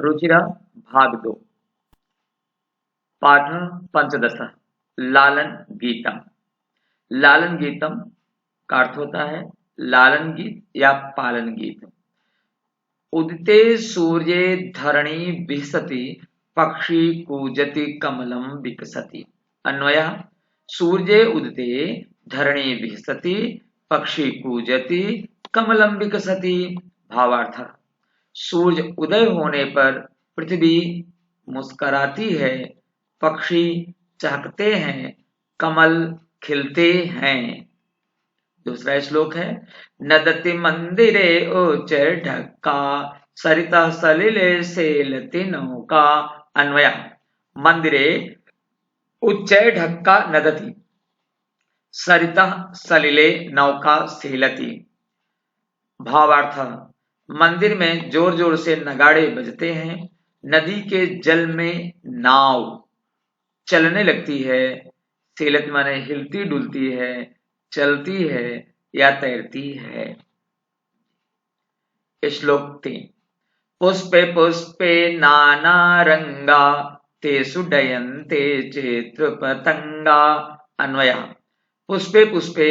रुचिरा भाग 2 पाठ पंचदश लालन गीतम। लालन गीतम का अर्थ होता है लालन गीत या पालन गीत। उदिते सूर्ये धरणी विहसति पक्षी कूजति कमलम विकसति। अन्वयः सूर्ये उदिते धरणी विहसति पक्षी कूजति कमलम विकसति। भावार्थ सूर्य उदय होने पर पृथ्वी मुस्कराती है, पक्षी चहकते हैं, कमल खिलते हैं। दूसरा श्लोक है नदति मंदिरे उच्च ढक्का सरिता सलिले सेलति नौका। अन्वय मंदिरे उच्च ढक्का नदति सरिता सलिले नौका सेलति। भावार्थ मंदिर में जोर जोर से नगाड़े बजते हैं, नदी के जल में नाव चलने लगती है। सेलत माने हिलती डुलती है, चलती है या तैरती है। श्लोक 3 पुष्पे पुष्पे नाना रंगा तेषु डयन्ते चित्र पतंगा। अन्वय पुष्पे पुष्पे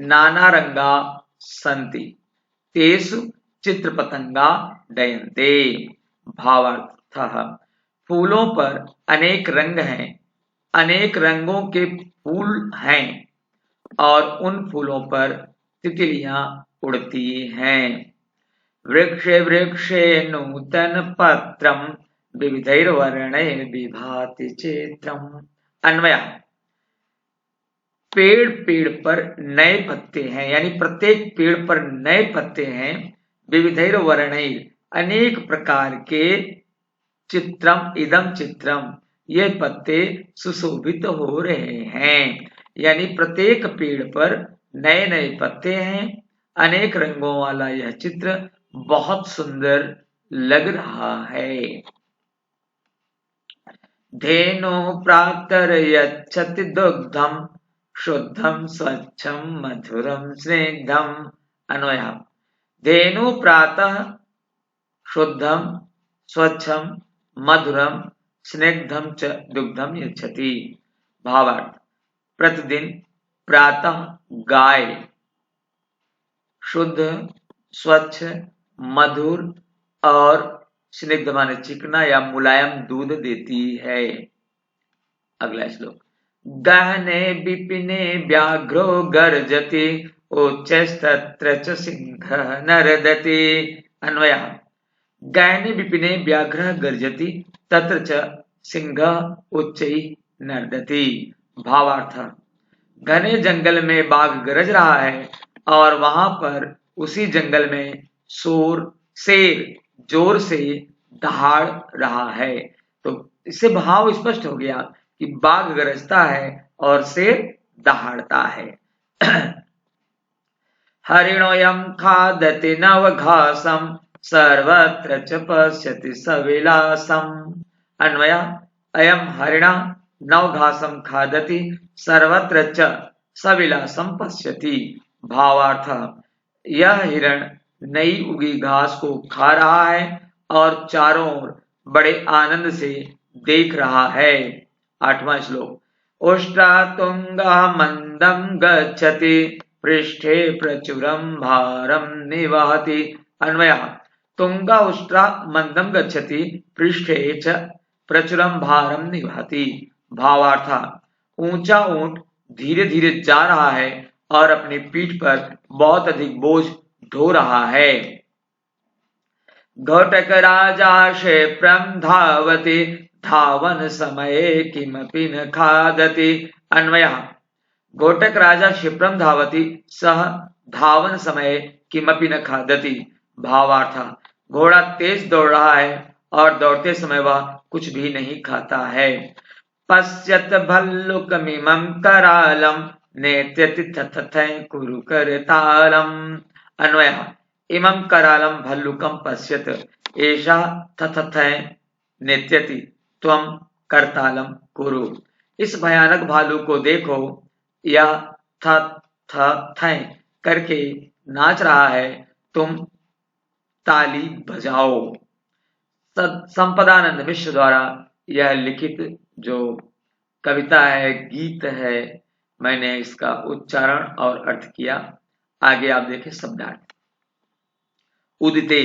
नाना रंगा सन्ति तेषु चित्र पतंगा डयन्ते। भावार्थः फूलों पर अनेक रंग हैं, अनेक रंगों के फूल हैं और उन फूलों पर तितलियां उड़ती हैं। वृक्षे वृक्षे नूतन पत्रम विविधैर्वर्णैः विभाति चित्रम। अन्वय पेड़ पेड़ पर नए पत्ते हैं, यानी प्रत्येक पेड़ पर नए पत्ते हैं। विविधैर वर्णैर अनेक प्रकार के चित्रम इदम चित्रम ये पत्ते सुशोभित हो रहे हैं, यानी प्रत्येक पेड़ पर नए नए पत्ते हैं। अनेक रंगों वाला यह चित्र बहुत सुंदर लग रहा है। धेनु प्रातर यच्छति दुग्धम शुद्धम स्वच्छम मधुरम स्निग्धम। अन्वय धेनु प्रातः शुद्धम स्वच्छम मधुरम स्निग्धम च दुग्धम यच्छति। भावार्थ प्रतिदिन प्रातः गाय शुद्ध स्वच्छ मधुर और स्निग्ध माने चिकना या मुलायम दूध देती है। अगला श्लोक गहने विपिने व्याघ्रो गर्जति उच्चस्तत्र च सिंहः नरदति। अन्वय गहने विपिने व्याघ्रः गर्जति तत्र च सिंहः उच्चैः नर्दति। भावार्थ घने जंगल में बाघ गरज रहा है और वहां पर उसी जंगल में शेर जोर से दहाड़ रहा है। तो इससे भाव स्पष्ट हो गया कि बाघ गरजता है और शेर दहाड़ता है। हरिणोऽयं खादति नवघासं सर्वत्र च पश्यति सविलासम्। अन्वय अयं हरिणः नवघासं खादति सर्वत्र च सविलासं पश्यति। भावार्थ यह हिरण नई उगी घास को खा रहा है और चारों ओर बड़े आनंद से देख रहा है। 8वां श्लोक उष्ट्रातुंगः मंदं गच्छति पृष्ठे प्रचुरं भारं निवहति। अन्वय तुंगा उष्ट्रा मंदं गच्छति पृष्ठे च प्रचुरं भारं निवहति। भावार्थ ऊंचा ऊंट धीरे धीरे जा रहा है और अपनी पीठ पर बहुत अधिक बोझ ढो रहा है। घटक राजा क्षिप्रं धावति धावन समये किमपि न खादति। अन्वय घोटक राजा क्षिप्रं धावति सह धावन समये किमपि न खादति। भावार्थ घोड़ा तेज दौड़ रहा है और दौड़ते समय वह कुछ भी नहीं खाता है। पश्यत भल्लुकमिमं करालं नेत्यति तथैव कुरु करतालम्। अन्वय इमं करालं भल्लुकं पश्यत एषा तथैव नेत्यति त्वं करतालम कुरु। इस भयानक भालू को देखो, यह थ करके नाच रहा है, तुम ताली बजाओ। संपदानंद मिश्र द्वारा यह लिखित जो कविता है, गीत है, मैंने इसका उच्चारण और अर्थ किया। आगे आप देखें शब्दार्थ। उदिते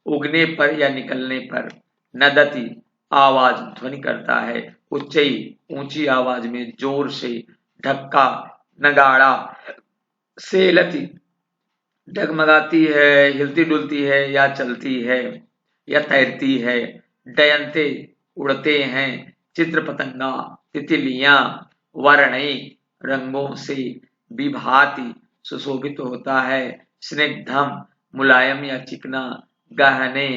उगने पर या निकलने पर, नदति आवाज ध्वनि करता है, उच्चई ऊंची आवाज में जोर से, ढक्का नगाड़ा, सेलति डगमगाती है, हिलती डुलती है या चलती है या तैरती है, डयंते उड़ते हैं, चित्र पतंगा तितलियां, वर्णई रंगों से, विभाति सुशोभित होता है, स्निग्धम मुलायम या चिकना, गहने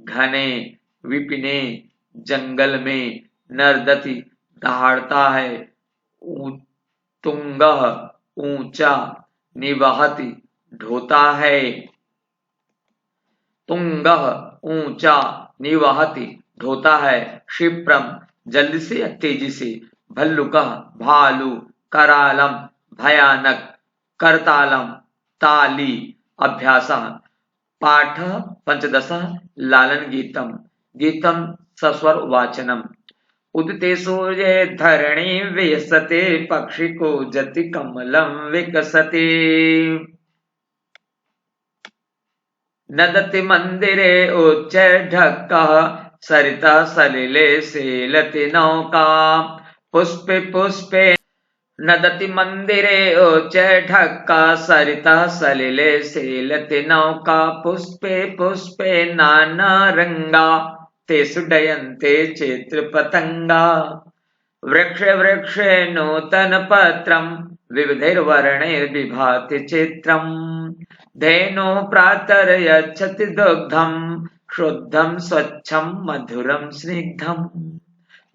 घने, विपिने जंगल में, नर्दति दहाड़ता है, तुंगह ऊंचा, निवहति ढोता है, तुंगह ऊंचा, निवहति ढोता है, क्षिप्रम जल्दी से या तेजी से, भल्लुकः भालू, करालम भयानक, करतालम ताली, अभ्यासः पाठ पंचदश, लालन गीतम, गीतम सस्वर वाचनम। उदिते सूर्ये धरणी वियसते, पक्षी को जति कमलम विकसते, नदति मंदिरे उच्च ढक्कः, सरिता सलिले सेलति नौका, पुष्पे पुष्पे नदति मंदिरे उच्च ढक्का, सरिता सलिले सेलति नौका, पुष्पे पुष्पे नाना रंगा, तेषु डयन्ते चित्र पतंगा, वृक्षे वृक्षे नूतन पत्रम, विविधैर्वर्णैर्विभाति चित्रम, धेनो प्रातर्यच्छति दुग्धम, शुद्धम स्वच्छम मधुरम स्निग्धम,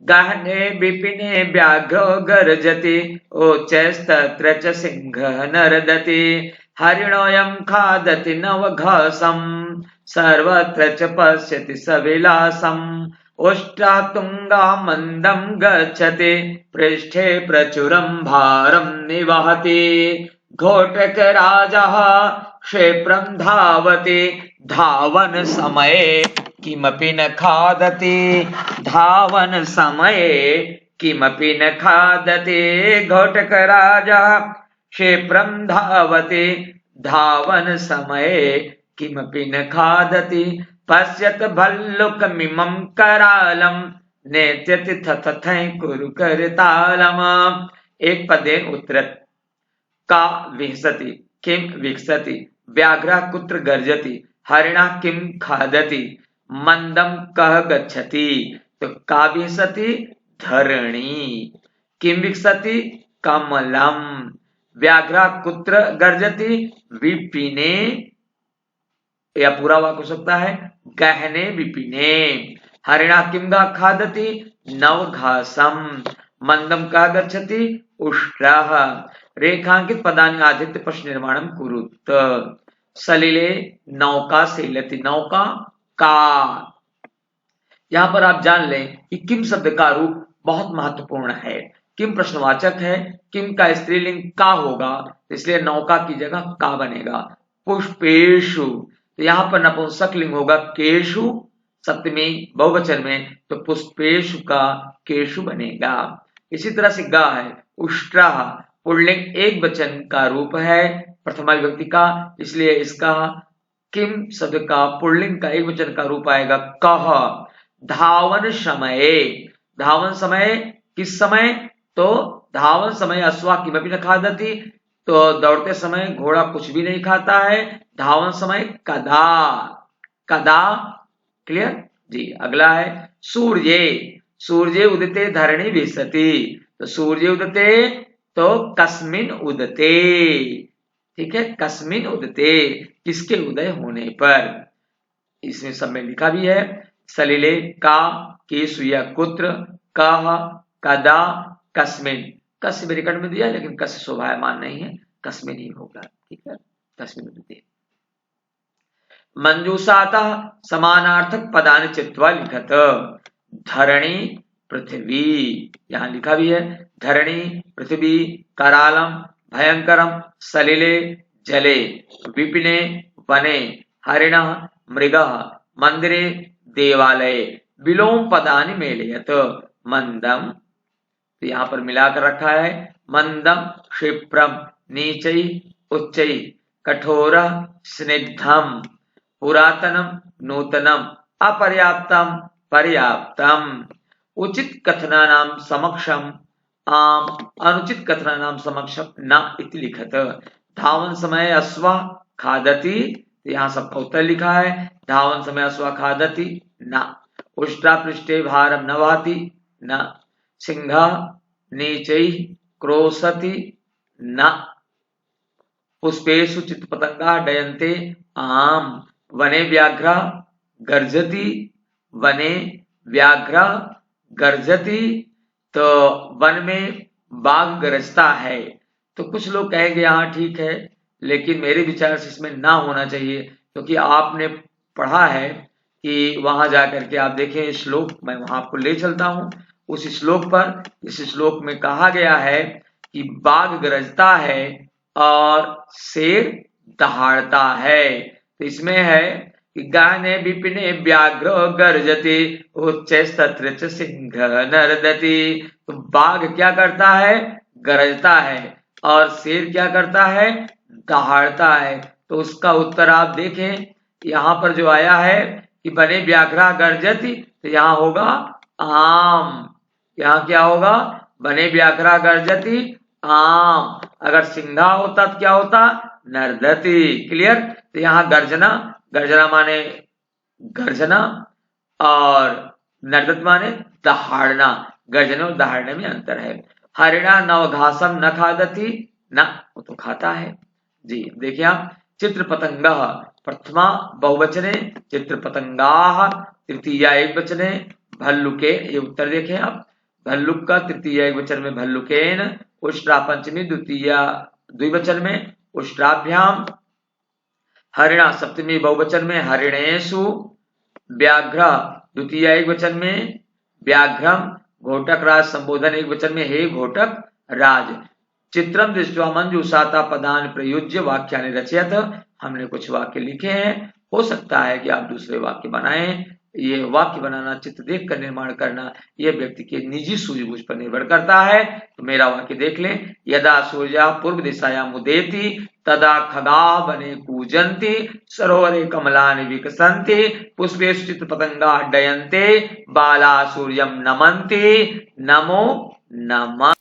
गहने विपिने व्याघ्रो गर्जति, उच्चैस्तत्र च सिंहः नर्दति, हरिणोऽयं खादति नवघासं, सर्वत्र च पश्यति सविलासम्, उष्ट्रा तुंगा मंदं गच्छति, पृष्ठे प्रचुरं भारं निवहति, घोटकराजः क्षेप्रं धावति, धावन समये किमपि न खादति, धावन समये किमपि न खादति, घोटकराजः क्षेप्रं धावति, धावन समये किमपि न खादति, पश्यत भल्लुकमिमं करालम, नेत्यति तथै कुरु करतालम। एक पदेन उत्तरत्। का विहसति, किम विकसति, व्याघ्रः कुत्र गर्जति, हरिणः किम खादति, मंदम कह गच्छति, तो का विहसति धरणी, किम विकसति कमलम, व्याघ्रः कुत्र गर्जति विपिने, या पूरा वाक्य हो सकता है गहने विपिने, हरिणः किम खादति नवघासम, मंदम कह गच्छति उष्ट्रः, रेखांकित पदानि आदित्य प्रश्न निर्माणम कुरुत, सलिले नौका सेलति, नौका का। यहां पर आप जान लें कि किम शब्द का रूप बहुत महत्वपूर्ण है। किम प्रश्नवाचक है, किम का स्त्रीलिंग का होगा, इसलिए नौका की जगह का बनेगा। पुष्पेशु, तो यहाँ पर नपुंसक लिंग होगा केशु, सप्तमी बहुवचन में, तो पुष्पेशु का केशु बनेगा। इसी तरह से गा है, उष्ट्रा पुल्लिंग एक वचन का रूप है प्रथमा विभक्ति का, इसलिए इसका किम शब्द का पुल्लिंग का एक वचन का रूप आएगा कह। धावन समय, धावन समय किस समय, तो धावन समय अश्वा किमपि न खादति, तो दौड़ते समय घोड़ा कुछ भी नहीं खाता है। धावन समय कदा, कदा, क्लियर जी। अगला है सूर्ये, सूर्ये उदते धरणी विशति, तो सूर्य उदते तो कस्मिन उदते, ठीक है, कस्मिन उदते किसके उदय होने पर, इसमें सब में लिखा भी है। सलिले का, केशु या कुत्र, कह, कदा, कस्मिन, कस्य ब्रैकेट में दिया लेकिन कस्य शोभायमान नहीं है, कस्मिन ही होगा, ठीक है, कस्मिन उदते। मंजूषातः समानार्थक पदानि चित्वा लिखत, धरणी पृथ्वी, यहां लिखा भी है धरणी पृथ्वी, करालम भयंकरम, सलिले जले, विपिने वने, हरिणः मृगः, मंदिरे देवालये विलोम पदानि मेलयत। मंदम, तो यहाँ पर मिलाकर रखा है, मंदम क्षिप्रम नीचई उच्चई कठोर स्निग्धम पुरातनम नूतनम अपर्याप्तम पर्याप्तम उचित कथनानां समक्षम आम अनुचित कथनानां समक्षम न इति लिखत। धावन समय अश्वा खादति, यहाँ सबका उत्तर लिखा है, धावन समय अश्वा खादति न। उष्ट्रा पृष्ठे भारम न वहति न। सिंह नीचैः क्रोशति न। पुष्पेषु चित्तपतंगा डयन्ते आम। वने व्याघ्र गर्जति, वने व्याघ्र गर्जति, तो वन में बाघ गरजता है। तो कुछ लोग कहेंगे हाँ ठीक है, लेकिन मेरे विचार से इसमें ना होना चाहिए, क्योंकि आपने पढ़ा है कि वहां जाकर के आप देखें श्लोक, मैं वहां आपको ले चलता हूं उस श्लोक पर। इस श्लोक में कहा गया है कि बाघ गरजता है और शेर दहाड़ता है। तो इसमें है कि गाने विपिने व्याघ्र गर्जति उच्चैस्तत्र च सिंह नर्दति। तो बाघ क्या करता है, गरजता है, और शेर क्या करता है, दहाड़ता है। तो उसका उत्तर आप देखें, यहाँ पर जो आया है कि बने व्याघ्र गर्जति, तो यहाँ होगा आम। यहाँ क्या होगा, बने व्याघ्र गर्जति आम। अगर सिंघा होता तो क्या होता, नर्दति। क्लियर। तो यहाँ गर्जना, गर्जना माने गर्जना, और नर्दत माने दहाड़ना। गर्जने और दहाड़ने में अंतर है। हरिणा नवघासम न खादति न, वो तो खाता है जी। देखिए आप, चित्र पतंगा प्रथमा बहुवचने, चित्र पतंगा तृतीया एक वचने, भल्लुके, ये उत्तर देखें आप, भल्लुक का तृतीया एक वचन में भल्लुकेन, उष्ट्रा पंचमी द्वितीया द्विवचन में उष्ट्राभ्याम, हरिणा सप्तमी बहुवचन में हरिणेषु, व्याघ्र द्वितीया एक वचन में व्याघ्रम, घोटक राज संबोधन एक वचन में हे घोटक राज। चित्रम दृष्ट्वा मंजूषाता पदान प्रयुज्य वाक्यानि रचयत। हमने कुछ वाक्य लिखे हैं, हो सकता है कि आप दूसरे वाक्य बनाएं। ये वाक्य बनाना, चित्र देखकर निर्माण करना, यह व्यक्ति के निजी सूझबूझ पर निर्भर करता है। तो मेरा वाक्य देख लें, यदा सूर्य पूर्व दिशायां उदेति तदा खगा वने कूजन्ति सरोवरे कमलानि विकसन्ति पुष्पेषु चित्रपतंगा डयन्ते बाला सूर्यं नमन्ति। नमो नमः।